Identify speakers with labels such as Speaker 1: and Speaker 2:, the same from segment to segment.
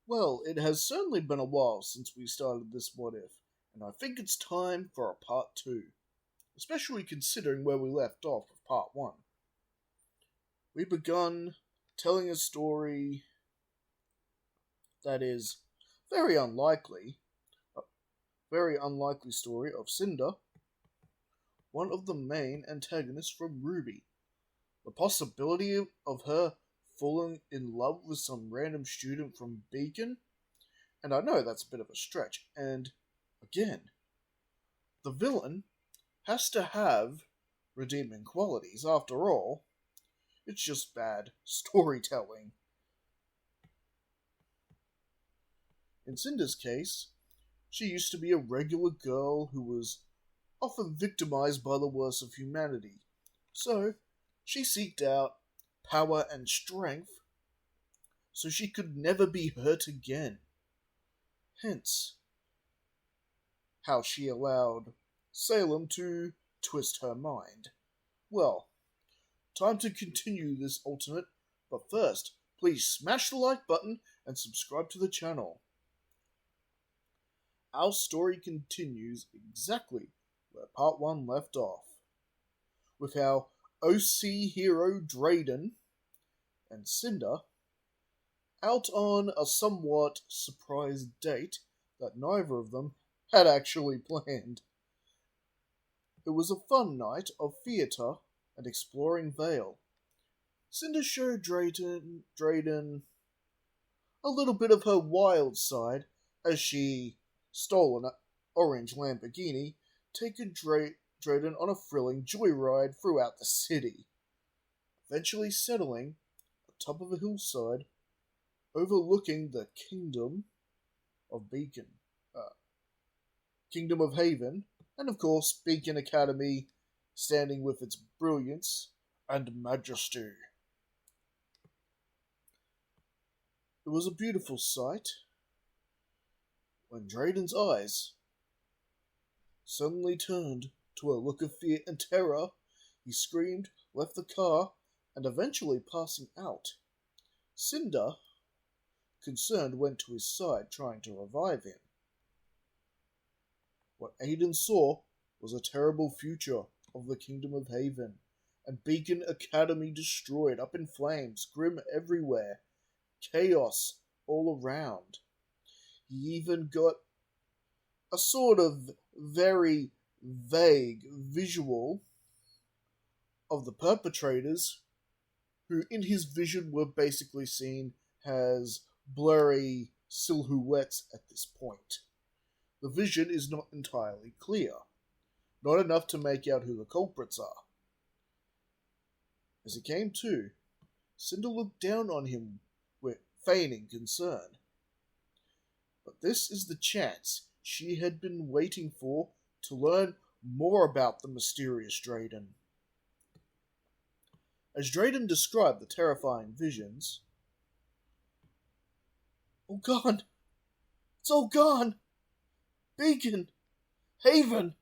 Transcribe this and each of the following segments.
Speaker 1: Well, it has certainly been a while since we started this What If, and I think it's time for a part 2, especially considering where we left off with part 1. We begun telling a story that is very unlikely, a very unlikely story of Cinder, one of the main antagonists from RWBY. The possibility of her falling in love with some random student from Beacon, and I know that's a bit of a stretch, and again, the villain has to have redeeming qualities. After all, it's just bad storytelling. In Cinder's case, she used to be a regular girl who was often victimized by the worst of humanity, so she seeked out power and strength so she could never be hurt again. Hence, how she allowed Salem to twist her mind. Well, time to continue this alternate, but first, please smash the like button and subscribe to the channel. Our story continues exactly where part 1 left off, with our OC hero Drayden and Cinder out on a somewhat surprise date that neither of them had actually planned. It was a fun night of theatre and exploring Vale. Cinder showed Drayden a little bit of her wild side as she stole an orange Lamborghini, taking Drayden on a thrilling joyride throughout the city, eventually settling atop of a hillside overlooking the Kingdom of Beacon, Kingdom of Haven, and of course Beacon Academy, standing with its brilliance and majesty. It was a beautiful sight when Drayden's eyes suddenly turned to a look of fear and terror. He screamed, left the car, and eventually passing out. Cinder, concerned, went to his side, trying to revive him. What Aiden saw was a terrible future of the Kingdom of Haven, and Beacon Academy destroyed, up in flames, grim everywhere, chaos all around. He even got a sort of very vague visual of the perpetrators, who in his vision were basically seen as blurry silhouettes at this point. The vision is not entirely clear, not enough to make out who the culprits are. As he came to, Cinder looked down on him with feigning concern. But this is the chance she had been waiting for to learn more about the mysterious Drayden. As Drayden described the terrifying visions, "All gone! It's all gone! Beacon! Haven!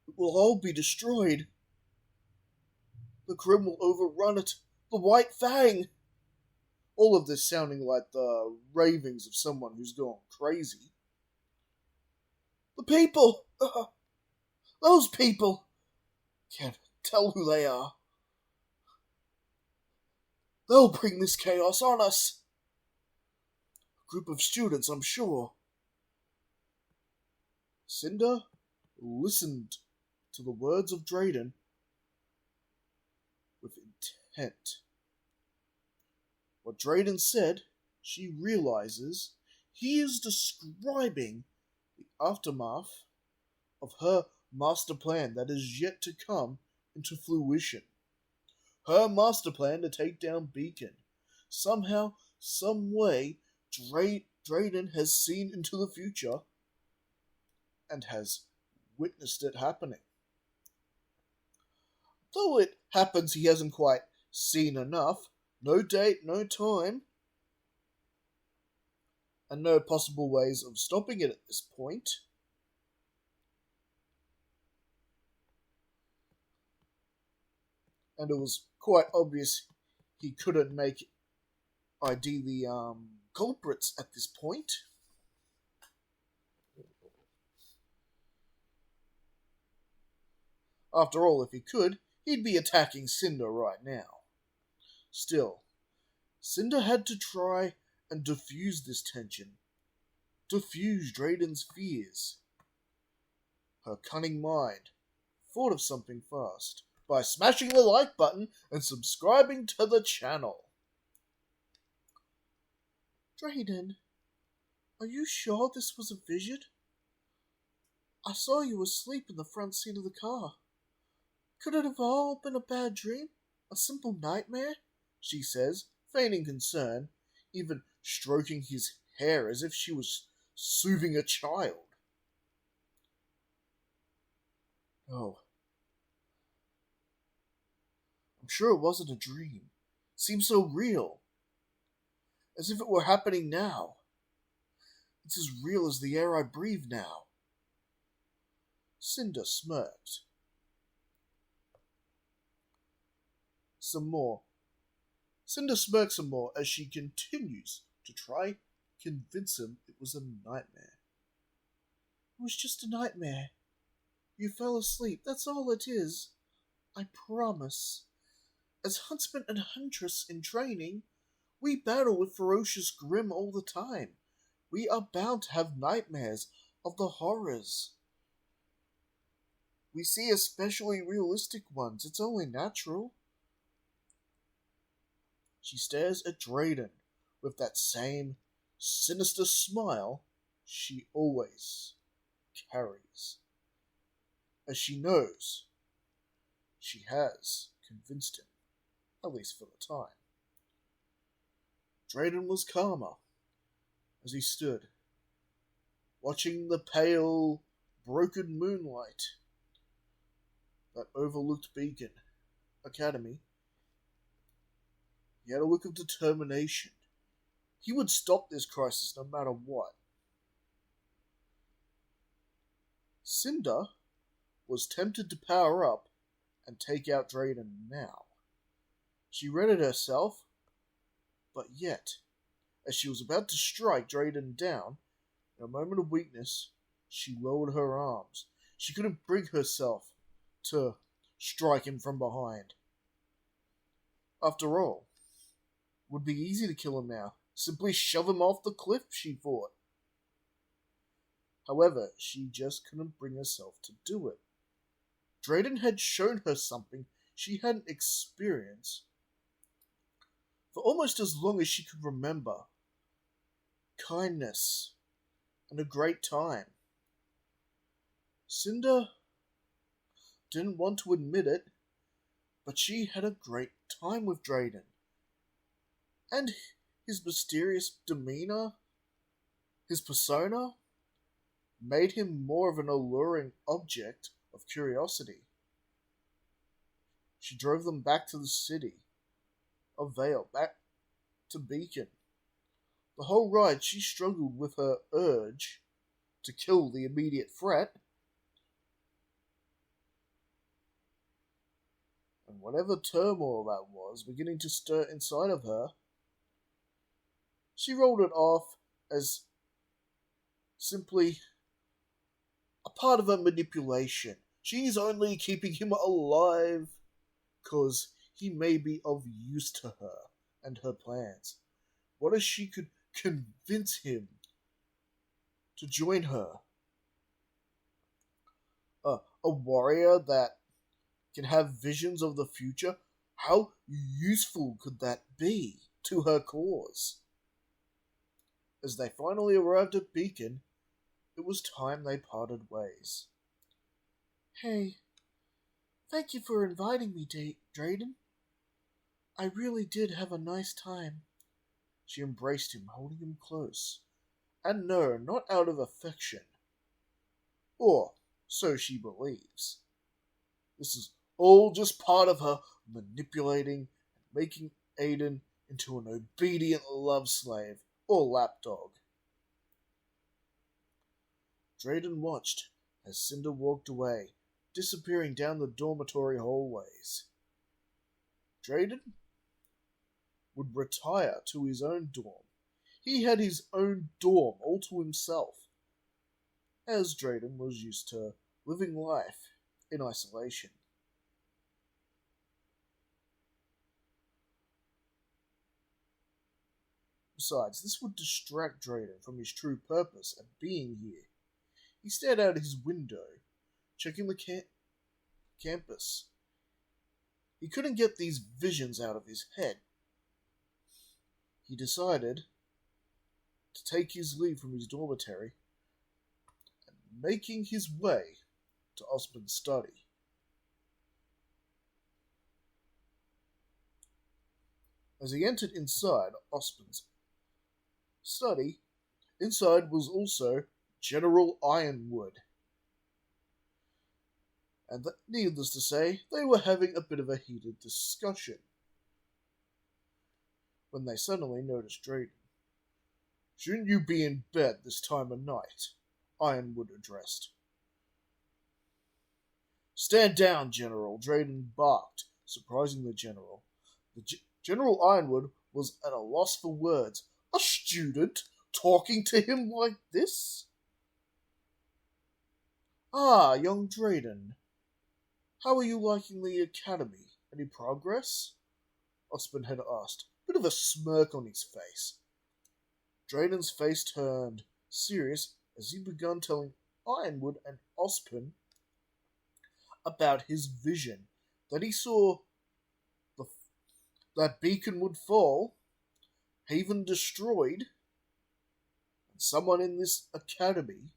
Speaker 1: It will all be destroyed. The Grim will overrun it. The White Fang!" All of this sounding like the ravings of someone who's gone crazy. "The people! Those people! Can't tell who they are. They'll bring this chaos on us. A group of students, I'm sure." Cinder listened to the words of Drayden with intent. What Drayden said, she realizes he is describing the aftermath of her master plan that is yet to come into fruition. Her master plan to take down Beacon. Somehow, some way, Drayden has seen into the future and has witnessed it happening. Though it happens he hasn't quite seen enough, no date, no time, and no possible ways of stopping it at this point. And it was quite obvious he couldn't make ID the culprits at this point. After all, if he could, he'd be attacking Cinder right now. Still, Cinder had to try and diffuse this tension. Diffuse Drayden's fears. Her cunning mind thought of something fast by smashing the like button and subscribing to the channel. Drayden, are you sure this was a vision? I saw you asleep in the front seat of the car. Could it have all been a bad dream? A simple nightmare? She says, feigning concern, even stroking his hair as if she was soothing a child. Oh. I'm sure it wasn't a dream. It seems so real. As if it were happening now. It's as real as the air I breathe now. Cinder smirked. Cinder smirks some more as she continues to try to convince him it was a nightmare. It was just a nightmare. You fell asleep, that's all it is. I promise. As huntsman and huntress in training, we battle with ferocious grim all the time. We are bound to have nightmares of the horrors. We see especially realistic ones. It's only natural. She stares at Drayden with that same sinister smile she always carries. As she knows, she has convinced him, at least for the time. Drayden was calmer as he stood, watching the pale, broken moonlight that overlooked Beacon Academy. He had a look of determination. He would stop this crisis no matter what. Cinder was tempted to power up and take out Drayden now. She readied herself, but yet, as she was about to strike Drayden down, in a moment of weakness, she lowered her arms. She couldn't bring herself to strike him from behind. After all, it would be easy to kill him now. Simply shove him off the cliff, she thought. However, she just couldn't bring herself to do it. Drayden had shown her something she hadn't experienced for almost as long as she could remember. Kindness and a great time. Cinder didn't want to admit it, but she had a great time with Drayden. And his mysterious demeanor, his persona, made him more of an alluring object of curiosity. She drove them back to the city of Vale, back to Beacon. The whole ride she struggled with her urge to kill the immediate threat, and whatever turmoil that was beginning to stir inside of her, she rolled it off as simply a part of her manipulation. She's only keeping him alive because he may be of use to her and her plans. What if she could convince him to join her? A warrior that can have visions of the future? How useful could that be to her cause? As they finally arrived at Beacon, it was time they parted ways. Hey, thank you for inviting me, Drayden. I really did have a nice time. She embraced him, holding him close. And no, not out of affection. Or so she believes. This is all just part of her manipulating and making Aiden into an obedient love slave or lapdog. Drayden watched as Cinder walked away, disappearing down the dormitory hallways. Drayden would retire to his own dorm. He had his own dorm all to himself, as Drayden was used to living life in isolation. Besides, this would distract Drayden from his true purpose of being here. He stared out his window, checking the campus. He couldn't get these visions out of his head. He decided to take his leave from his dormitory and making his way to Osmond's study. As he entered inside Osmond's study, inside was also General Ironwood. And needless to say, they were having a bit of a heated discussion when they suddenly noticed Drayden. "Shouldn't you be in bed this time of night?" Ironwood addressed. "Stand down, General," Drayden barked, surprising the General. General Ironwood was at a loss for words. A student talking to him like this? "Ah, young Drayden. How are you liking the academy? Any progress?" Osmond had asked, a bit of a smirk on his face. Drayden's face turned serious as he began telling Ironwood and Osmond about his vision, that he saw that beacon would fall, Haven destroyed, and someone in this academy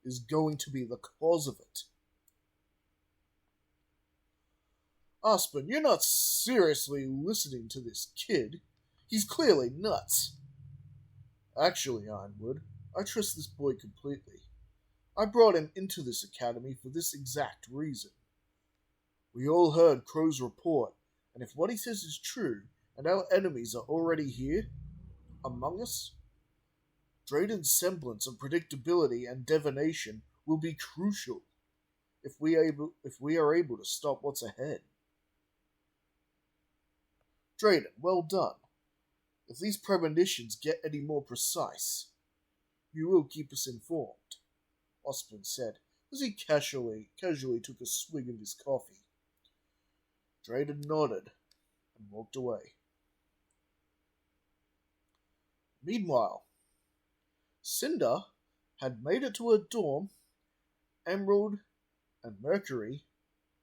Speaker 1: is going to be the cause of it. "Osmond, you're not seriously listening to this kid. He's clearly nuts." "Actually, Ironwood, I trust this boy completely. I brought him into this academy for this exact reason. We all heard Crow's report, and if what he says is true, and our enemies are already here, among us, Drayden's semblance of predictability and divination will be crucial if we are able to stop what's ahead. Drayden, well done. If these premonitions get any more precise, you will keep us informed," Osmond said, as he casually took a swig of his coffee. Drayden nodded and walked away. Meanwhile, Cinder had made it to her dorm. Emerald and Mercury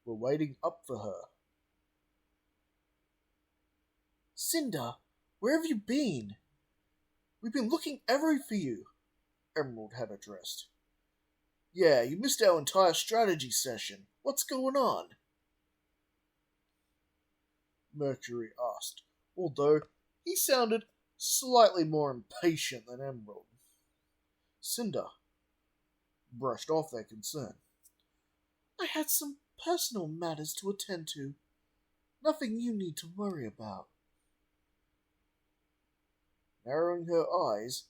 Speaker 1: were waiting up for her. "Cinder, where have you been? We've been looking everywhere for you," Emerald had addressed. "Yeah, you missed our entire strategy session. What's going on?" Mercury asked, although he sounded slightly more impatient than Emerald. Cinder brushed off their concern. "I had some personal matters to attend to. Nothing you need to worry about." Narrowing her eyes,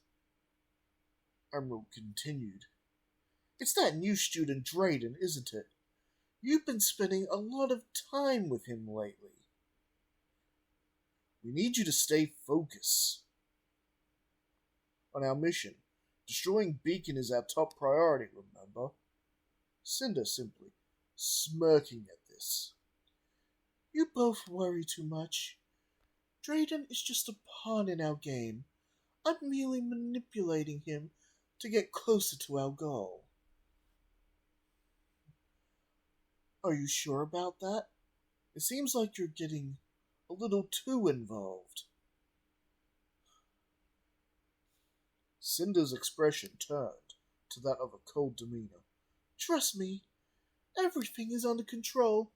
Speaker 1: Emerald continued. "It's that new student Drayden, isn't it? You've been spending a lot of time with him lately. We need you to stay focused on our mission. Destroying Beacon is our top priority, remember?" Cinder simply smirking at this. "You both worry too much. Drayden is just a pawn in our game. I'm merely manipulating him to get closer to our goal." "Are you sure about that? It seems like you're getting a little too involved." Cinder's expression turned to that of a cold demeanor. "Trust me, everything is under control.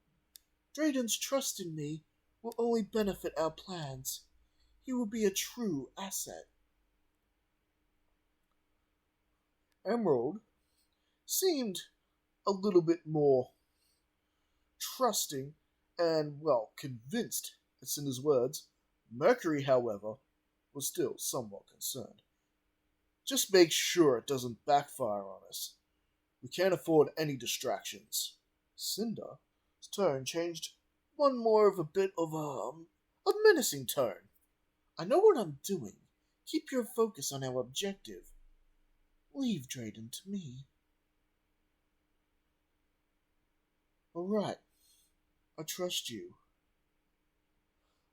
Speaker 1: Drayden's trust in me will only benefit our plans. He will be a true asset." Emerald seemed a little bit more trusting and, well, convinced at Cinder's words. Mercury, however, was still somewhat concerned. "Just make sure it doesn't backfire on us. We can't afford any distractions." Cinder's tone changed one more of a bit of a menacing tone. "I know what I'm doing. Keep your focus on our objective. Leave Drayden to me. Alright, I trust you.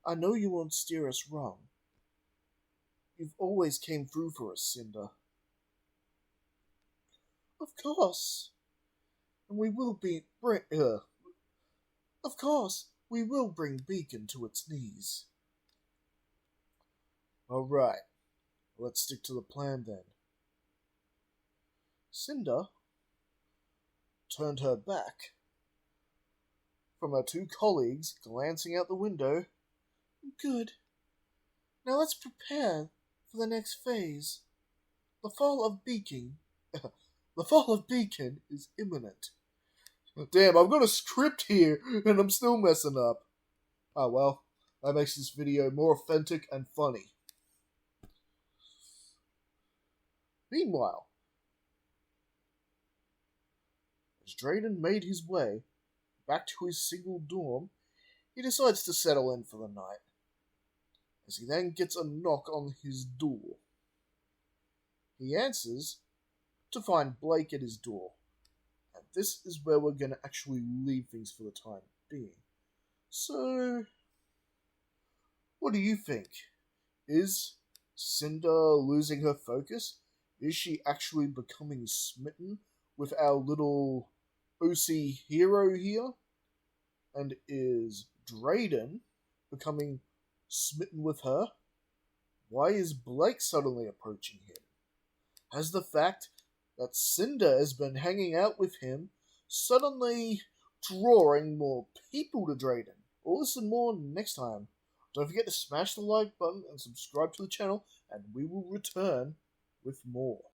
Speaker 1: I know you won't steer us wrong. You've always came through for us, Cinder. Of course. And we will Of course, we will bring Beacon to its knees. Alright, let's stick to the plan then. Cinder turned her back from her two colleagues, glancing out the window. Good. Now let's prepare for the next phase. The fall of Beacon. The fall of Beacon is imminent. Damn, I've got a script here, and I'm still messing up. Oh well, that makes this video more authentic and funny. Meanwhile, as Drayden made his way back to his single dorm, he decides to settle in for the night, as he then gets a knock on his door. He answers to find Blake at his door, and this is where we're going to actually leave things for the time being. So, what do you think? Is Cinder losing her focus? Is she actually becoming smitten with our little OC hero here? And is Drayden becoming smitten with her? Why is Blake suddenly approaching him? Has the fact that Cinder has been hanging out with him suddenly drawing more people to Drayden? All this and more next time. Don't forget to smash the like button and subscribe to the channel, and we will return with more.